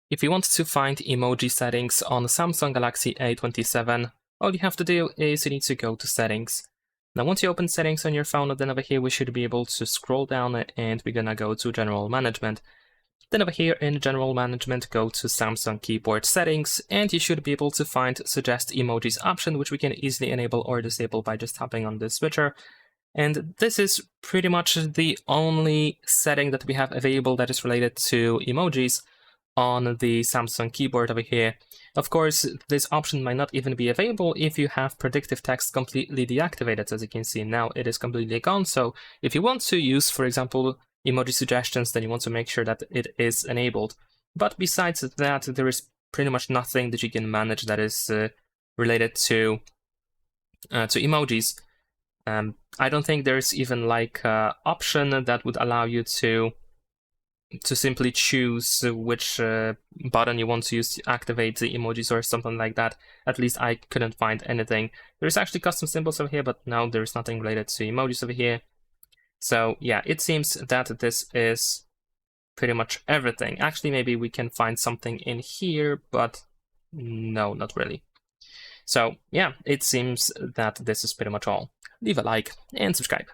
If you want to find emoji settings on Samsung Galaxy A27, all you have to do is you need to go to Settings. Now once you open Settings on your phone, then over here we should be able to scroll down and we're gonna go to General Management. Then over here in General Management, go to Samsung Keyboard Settings, and you should be able to find Suggest Emojis option, which we can easily enable or disable by just tapping on this switcher. And this is pretty much the only setting that we have available that is related to emojis on the Samsung keyboard over here. Of course, this option might not even be available if you have predictive text completely deactivated. As you can see now, it is completely gone. So if you want to use, for example, emoji suggestions, then you want to make sure that it is enabled. But besides that, there is pretty much nothing that you can manage that is related to emojis. I don't think there's even like an option that would allow you to simply choose which button you want to use to activate the emojis or something like that. At least I couldn't find anything. There's actually custom symbols over here, but no, there's nothing related to emojis over here. So yeah, it seems that this is pretty much everything. Actually, maybe we can find something in here, but no, not really. So yeah, it seems that this is pretty much all. Leave a like and subscribe.